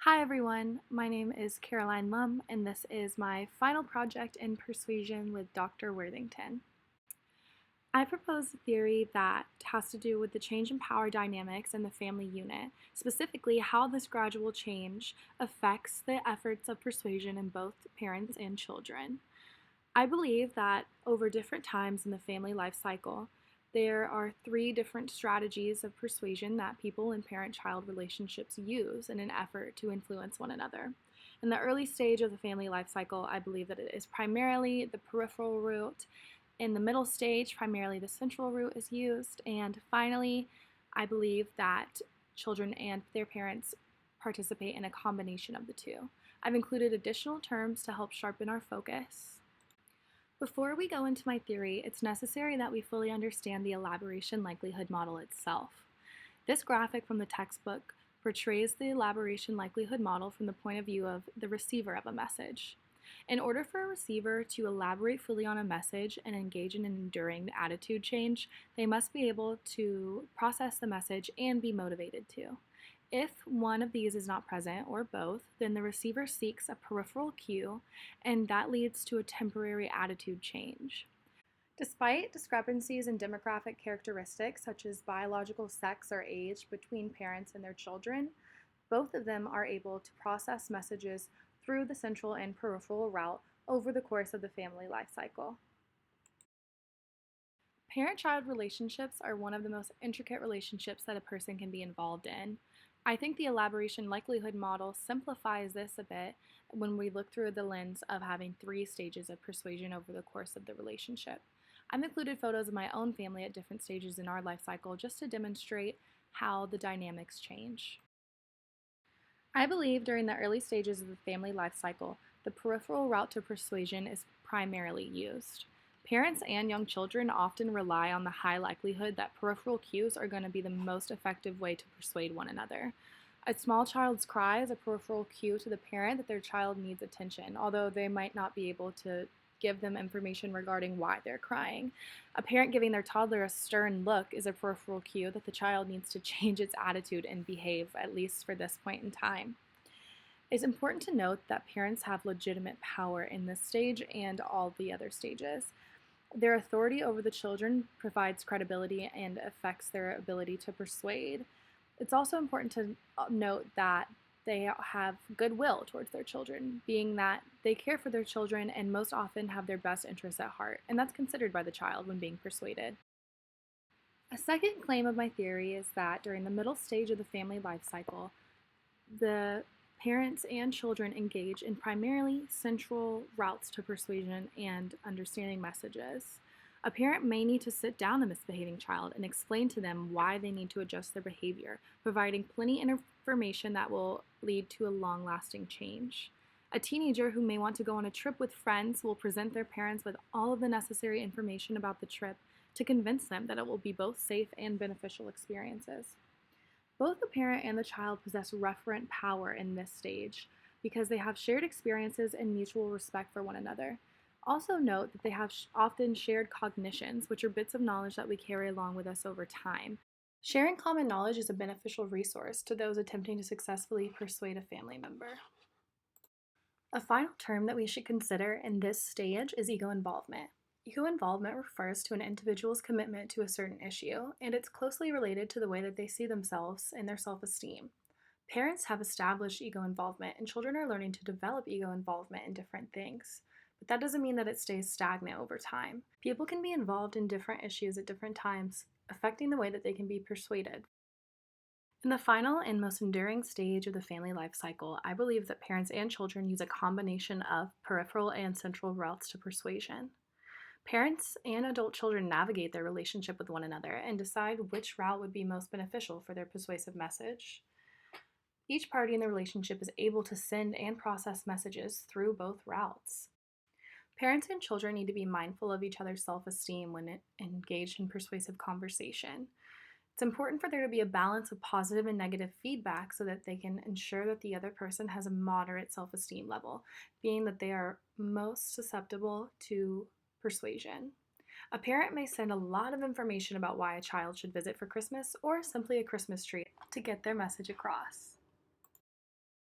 Hi everyone, my name is Caroline Lum, and this is my final project in persuasion with Dr. Worthington. I propose a theory that has to do with the change in power dynamics in the family unit, specifically how this gradual change affects the efforts of persuasion in both parents and children. I believe that over different times in the family life cycle, there are three different strategies of persuasion that people in parent-child relationships use in an effort to influence one another. In the early stage of the family life cycle, I believe that it is primarily the peripheral route. In the middle stage, primarily the central route is used. And finally, I believe that children and their parents participate in a combination of the two. I've included additional terms to help sharpen our focus. Before we go into my theory, it's necessary that we fully understand the elaboration likelihood model itself. This graphic from the textbook portrays the elaboration likelihood model from the point of view of the receiver of a message. In order for a receiver to elaborate fully on a message and engage in an enduring attitude change, they must be able to process the message and be motivated to. If one of these is not present, or both, then the receiver seeks a peripheral cue, and that leads to a temporary attitude change. Despite discrepancies in demographic characteristics such as biological sex or age between parents and their children, both of them are able to process messages through the central and peripheral route over the course of the family life cycle. Parent-child relationships are one of the most intricate relationships that a person can be involved in. I think the elaboration likelihood model simplifies this a bit when we look through the lens of having three stages of persuasion over the course of the relationship. I've included photos of my own family at different stages in our life cycle just to demonstrate how the dynamics change. I believe during the early stages of the family life cycle, the peripheral route to persuasion is primarily used. Parents and young children often rely on the high likelihood that peripheral cues are going to be the most effective way to persuade one another. A small child's cry is a peripheral cue to the parent that their child needs attention, although they might not be able to give them information regarding why they're crying. A parent giving their toddler a stern look is a peripheral cue that the child needs to change its attitude and behave, at least for this point in time. It's important to note that parents have legitimate power in this stage and all the other stages. Their authority over the children provides credibility and affects their ability to persuade. It's also important to note that they have goodwill towards their children, being that they care for their children and most often have their best interests at heart, and that's considered by the child when being persuaded. A second claim of my theory is that during the middle stage of the family life cycle, the parents and children engage in primarily central routes to persuasion and understanding messages. A parent may need to sit down a misbehaving child and explain to them why they need to adjust their behavior, providing plenty of information that will lead to a long-lasting change. A teenager who may want to go on a trip with friends will present their parents with all of the necessary information about the trip to convince them that it will be both safe and beneficial experiences. Both the parent and the child possess referent power in this stage because they have shared experiences and mutual respect for one another. Also note that they have often shared cognitions, which are bits of knowledge that we carry along with us over time. Sharing common knowledge is a beneficial resource to those attempting to successfully persuade a family member. A final term that we should consider in this stage is ego involvement. Ego involvement refers to an individual's commitment to a certain issue, and it's closely related to the way that they see themselves and their self-esteem. Parents have established ego involvement, and children are learning to develop ego involvement in different things. But that doesn't mean that it stays stagnant over time. People can be involved in different issues at different times, affecting the way that they can be persuaded. In the final and most enduring stage of the family life cycle, I believe that parents and children use a combination of peripheral and central routes to persuasion. Parents and adult children navigate their relationship with one another and decide which route would be most beneficial for their persuasive message. Each party in the relationship is able to send and process messages through both routes. Parents and children need to be mindful of each other's self-esteem when engaged in persuasive conversation. It's important for there to be a balance of positive and negative feedback so that they can ensure that the other person has a moderate self-esteem level, being that they are most susceptible to persuasion. A parent may send a lot of information about why a child should visit for Christmas or simply a Christmas tree to get their message across.